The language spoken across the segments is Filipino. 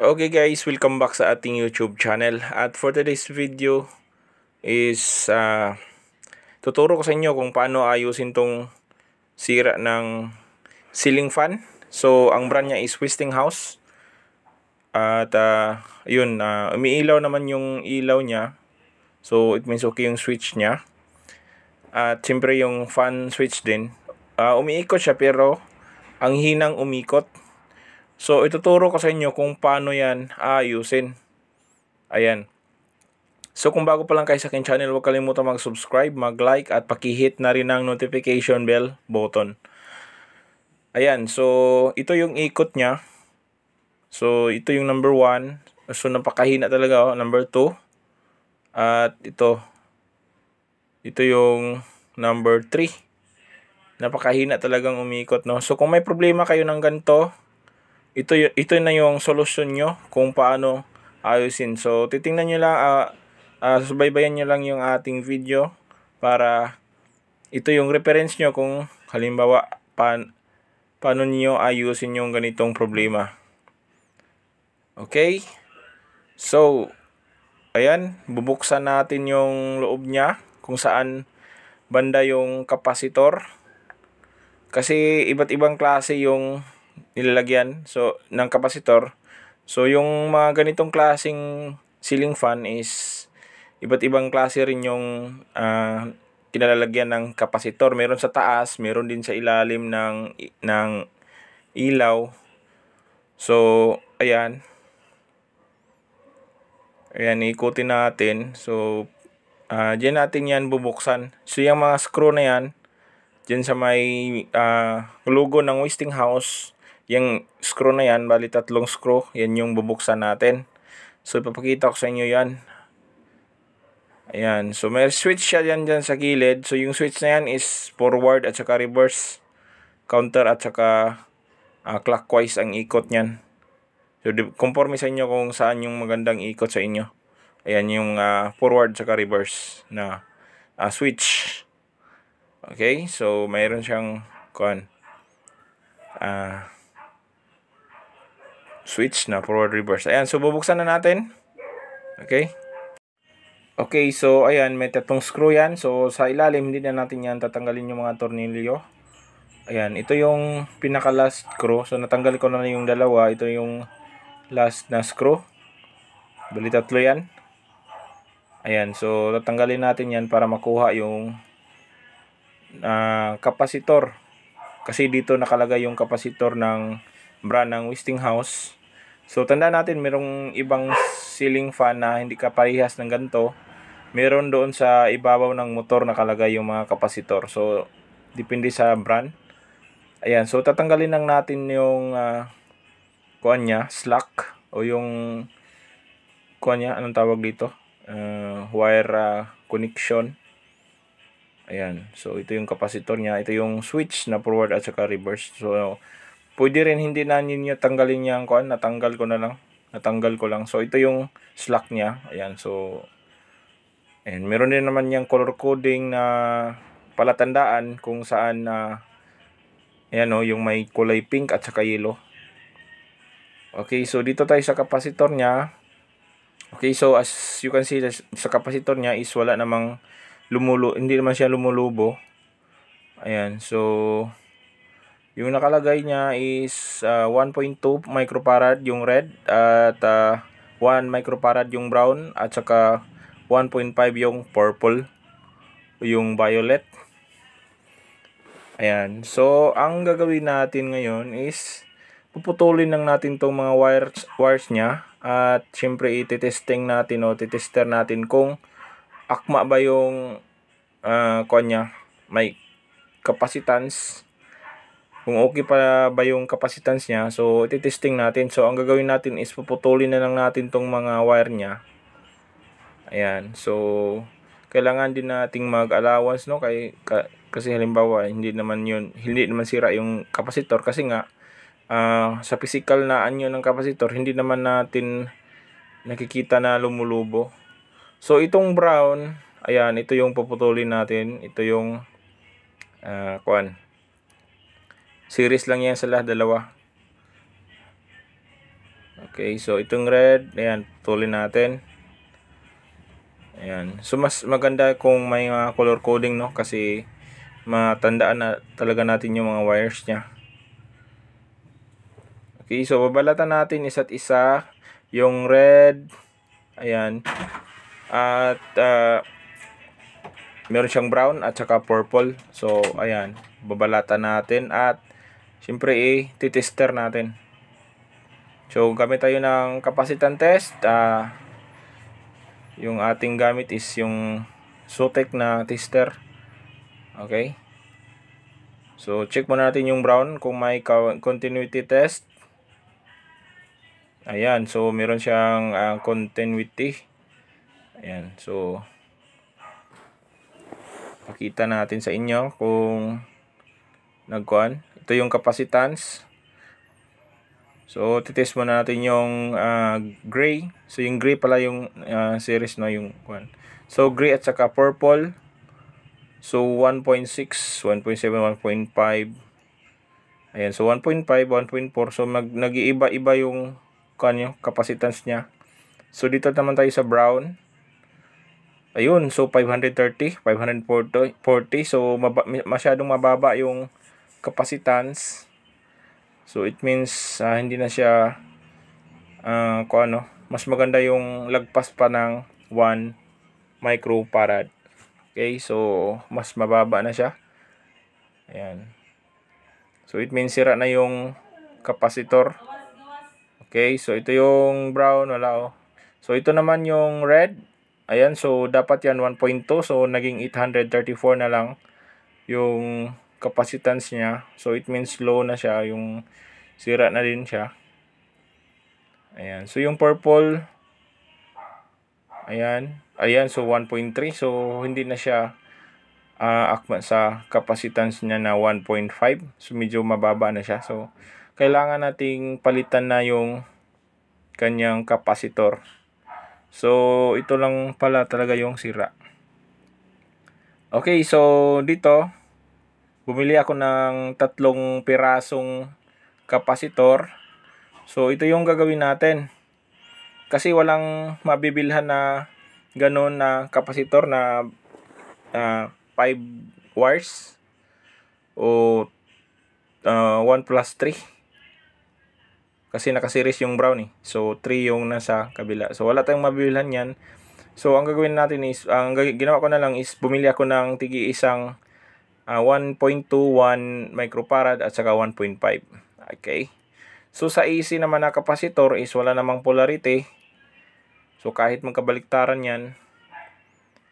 Okay guys, welcome back sa ating YouTube channel. At for today's video is tuturo ko sa inyo kung paano ayusin tong sira ng ceiling fan. So ang brand niya is Westinghouse. At umiilaw naman yung ilaw niya. So it means okay yung switch niya. At siyempre yung fan switch din. Umiikot siya pero ang hinang umikot. So ituturo ko sa inyo kung paano yan ayusin. Ayan. So kung bago pa lang kayo sa akin channel, huwag kalimutan mag-subscribe, mag-like at paki-hit na rin ang notification bell button. Ayan, so ito yung ikot niya. So ito yung number 1. So napakahina talaga, number 2. At ito yung number 3. Napakahina talagang umikot, no. So kung may problema kayo ng ganito, ito na yung solusyon nyo kung paano ayusin. So titingnan nyo lang, subaybayan nyo lang yung ating video para ito yung reference nyo kung halimbawa paano nyo ayusin yung ganitong problema. Okay, so ayan, bubuksan natin yung loob nya kung saan banda yung kapasitor, kasi iba't ibang klase yung nilalagyan ng kapasitor. So yung mga ganitong klaseng ceiling fan is iba't ibang klase rin yung kinalalagyan ng kapasitor. Meron sa taas, meron din sa ilalim ng ilaw. So ayan, ikutin natin. So diyan natin yan bubuksan. So yung mga screw na yan, diyan sa may logo ng Westinghouse, yung screw na yan, bali 3 screw, yan yung bubuksan natin. So ipapakita ko sa inyo yan. Ayan, so may switch siya dyan sa gilid. So yung switch na yan is forward at saka reverse, counter at saka clockwise ang ikot nyan. So conforme sa inyo kung saan yung magandang ikot sa inyo. Ayan yung forward at saka reverse na switch. Okay, so mayroon siyang switch na forward reverse. Ayan, so bubuksan na natin. Okay, so ayan, may 3 screw yan. So sa ilalim, hindi na natin yan tatanggalin yung mga tornilyo. Ayan, ito yung pinaka last screw. So natanggal ko na yung dalawa. Ito yung last na screw. Bali 3 yan. Ayan, so tatanggalin natin yan para makuha yung kapasitor. Kasi dito nakalagay yung kapasitor ng brand ng Westinghouse. So tandaan natin, merong ibang ceiling fan na hindi kaparehas ng ganito. Meron doon sa ibabaw ng motor nakalagay yung mga kapasitor. So depende sa brand. Ayan, so tatanggalin lang natin yung slack o yung anong tawag dito? Wire connection. Ayan, so ito yung kapasitor niya. Ito yung switch na forward at saka reverse. So pwede rin hindi na ninyo tanggalin yung natanggal ko lang. So ito yung slack niya. Ayan, so and meron din naman yung color coding na palatandaan kung saan ayan yung may kulay pink at saka yellow. Okay, so dito tayo sa kapasitor niya. Okay, so as you can see, sa kapasitor niya is wala namang hindi naman siya lumulubo. Ayan, so yung nakalagay niya is 1.2 microfarad yung red at 1 microfarad yung brown at saka 1.5 yung purple, yung violet. Ayan, so ang gagawin natin ngayon is puputulin lang natin tong mga wires niya at syempre titester natin kung akma ba yung may capacitance, kung okay pa ba yung capacitance niya. So ititesting natin. So ang gagawin natin is puputulin na lang natin tong mga wire niya. Ayan, so kailangan din nating mag-allowance, no, kasi halimbawa hindi naman sira yung kapasitor, kasi nga sa physical na anyo ng kapasitor hindi naman natin nakikita na lumulubo. So itong brown, ayan, ito yung puputulin natin. Ito yung series lang yan sa lahat, dalawa. Okay, so itong red, ayan, putulin natin. Ayan. So mas maganda kung may mga color coding, no, kasi matandaan na talaga natin yung mga wires niya. Okay, so babalatan natin isa't isa yung red, ayan, at meron siyang brown at saka purple. So ayan, babalatan natin at syempre titester natin. So gamit tayo ng capacitance test. Yung ating gamit is yung Zotac na tester. Okay, so check muna natin yung brown kung may continuity test. Ayan, so meron siyang continuity. Ayan, so pakita natin sa inyo kung nagkuhan. Ito yung capacitance. So titest muna natin yung gray. So yung gray pala yung series, no, yung kuhan. So gray at saka purple. So 1.6, 1.7, 1.5. Ayan, so 1.5, 1.4. So nag-iiba-iba yung kanyo capacitance niya. So dito naman tayo sa brown. Ayun, so 530, 540. So masyadong mababa yung capacitance. So it means hindi na siya mas maganda yung lagpas pa ng 1 microfarad. Okay, so mas mababa na siya. Ayan. So it means sira na yung capacitor. Okay, so ito yung brown, wala oh. So ito naman yung red. Ayan, so dapat yan 1.2, so naging 834 na lang yung capacitance niya. So it means low na siya, yung sira na din siya. Ayan, so yung purple, ayan, so 1.3, so hindi na siya akma sa capacitance niya na 1.5, so medyo mababa na siya. So kailangan nating palitan na yung kanyang capacitor. So ito lang pala talaga yung sira. Okay, so dito bumili ako ng 3 pirasong capacitor. So ito yung gagawin natin. Kasi walang mabibilhan na ganun na capacitor na 5 wires o 1 plus 3. Kasi nakaseries yung brown eh. So 3 yung nasa kabila. So wala tayong mabibilhan yan. So ang gagawin natin is, ang ginawa ko na lang is bumili ako ng tigi isang 1.21 microfarad at saka 1.5. Okay. So sa AC naman na capacitor is wala namang polarity. So kahit magkabaliktaran yan.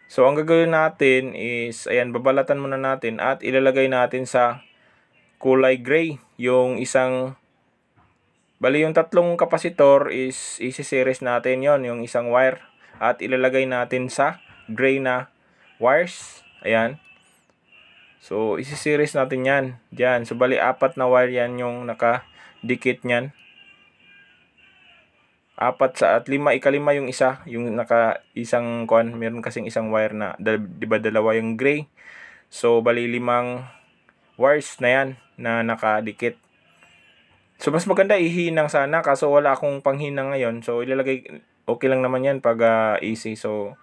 So ang gagawin natin is, ayan, babalatan muna natin at ilalagay natin sa kulay gray yung isang, bali yung 3 capacitor is isi-series natin yon, yung isang wire, at ilalagay natin sa gray na wires. Ayan. So isi-series natin yan diyan. So bali 4 na wire yan yung nakadikit niyan. 4 at 5, ikalima yung isa, yung naka isang kuan, meron kasing isang wire na di ba dalawa yung gray. So bali 5 wires na yan na nakadikit. So mas maganda ihinang sana, kaso wala akong panghinang ngayon. So ilalagay, okay lang naman yan pag easy. So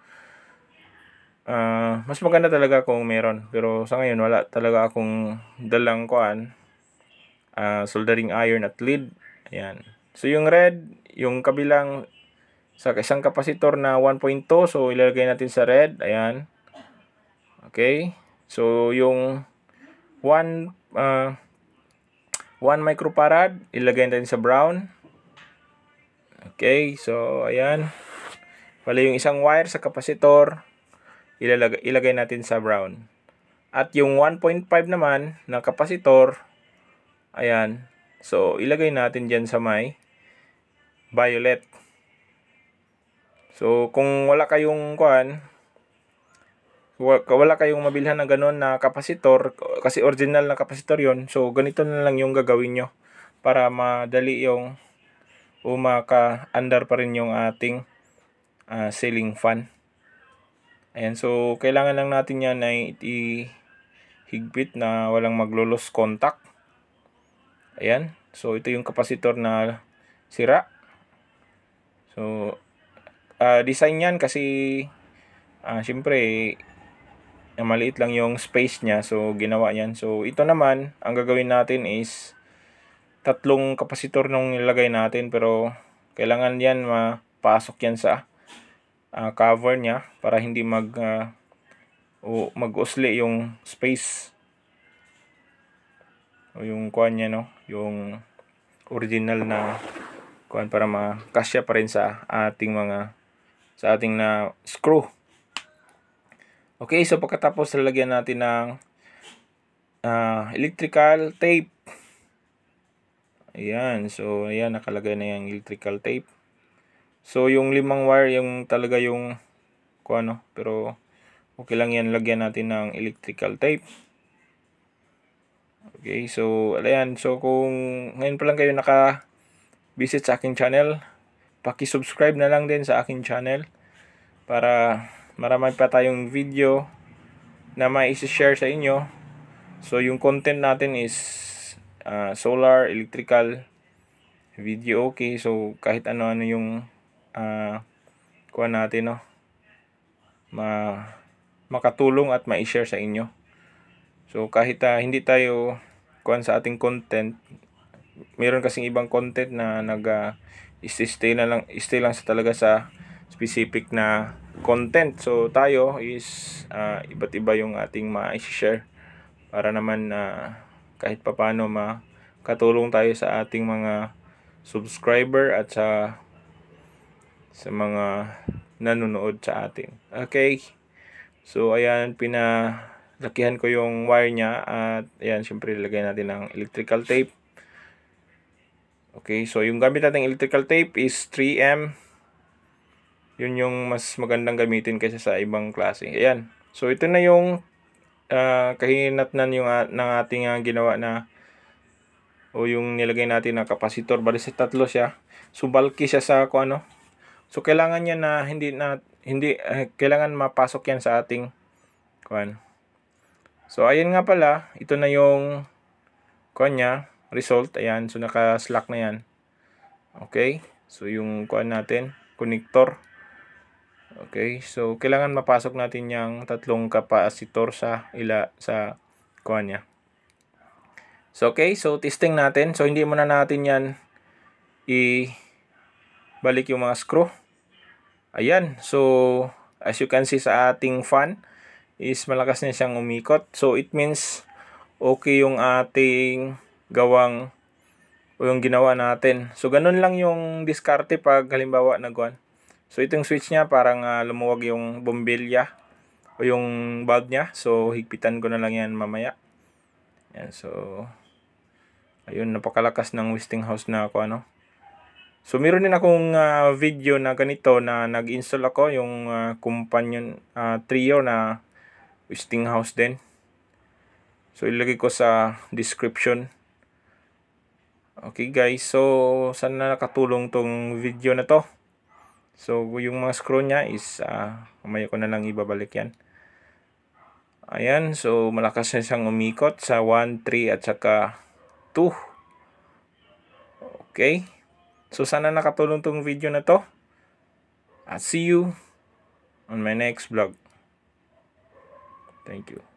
mas maganda talaga kung meron. Pero sa ngayon wala talaga akong dalang kuan, soldering iron at lead. Ayan. So yung red, yung kabilang sa isang kapasitor na 1.2, so ilalagay natin sa red. Ayan. Okay. So yung 1 microfarad ilagay natin sa brown. Okay. So ayan. Wala yung isang wire sa kapasitor, ilagay natin sa brown. At yung 1.5 naman na kapasitor, ayan. So ilagay natin diyan sa may violet. So kung wala kayong wala kayong mabilhan na ganun na kapasitor, kasi original na kapasitor yon, so ganito na lang yung gagawin nyo para madali yung maka-andar pa rin yung ating ceiling fan. Ayan, so kailangan lang natin yan na ihigpit na walang maglo-lose contact. Ayan, so ito yung kapasitor na sira. So, design yan kasi syempre maliit lang yung space niya, so ginawa yan. So ito naman, ang gagawin natin is tatlong kapasitor nung nilagay natin, pero kailangan yan mapasok yan sa cover niya para hindi mag-usli yung space o yung kuan niya, no, yung original na kuan, para makasya pa rin sa ating na screw. Okay, so pagkatapos lalagyan natin ng electrical tape. Ayan, so ayan, nakalagay na yung electrical tape. So yung 5 wire yung talaga yung kuano, pero okay lang yan, lagyan natin ng electrical tape. Okay, so ayan, so kung ngayon pa lang kayo naka-visit sa aking channel, paki-subscribe na lang din sa aking channel para marami pa tayong video na mai-share sa inyo. So yung content natin is solar, electrical, video, okay. So kahit ano-ano yung kuha natin, no, makatulong at mai-share sa inyo. So kahit hindi tayo kuha sa ating content, meron kasing ibang content na stay lang sa talaga sa specific na content. So tayo is iba't iba yung ating ma-share para naman kahit papaano makatulong tayo sa ating mga subscriber at sa mga nanonood sa atin. Okay, so ayan, pinalakihan ko yung wire nya at ayan, syempre ilagay natin ng electrical tape. Okay, so yung gamit nating electrical tape is 3M. Yun yung mas magandang gamitin kaysa sa ibang klase. Ayan, so ito na yung kahinatnan yung ng ating ginawa na o yung nilagay natin na kapasitor. Bali sa tatlo siya, so bulky siya sa ano. So kailangan niya na hindi kailangan mapasok yan sa ating kuan. So ayan nga pala, ito na yung kuan niya, result. Ayan, so naka-slack na yan. Okay, so yung kuan natin, connector. Okay, so kailangan mapasok natin yung tatlong kapasitor sa kuan niya. So okay, so testing natin. So hindi muna natin yan balik yung mga screw. Ayan, so as you can see sa ating fan is malakas na siyang umikot. So it means okay yung ating yung ginawa natin. So ganun lang yung diskarte pag halimbawa nagwan. So itong switch niya parang lumuwag yung bombilya o yung bulb niya. So higpitan ko na lang yan mamaya. Yan, so ayun, napakalakas ng Westinghouse na ako, ano. So meron din akong video na ganito na nag-install ako, yung companion trio na Westinghouse din. So ilagay ko sa description. Okay guys, so sana nakatulong tong video na to. So yung mga screw niya is mamaya ko na lang ibabalik yan. Ayan, so malakas na siyang umikot sa 1, 3 at saka 2. Okay, so sana nakatulong tong video na to. I'll see you on my next vlog. Thank you.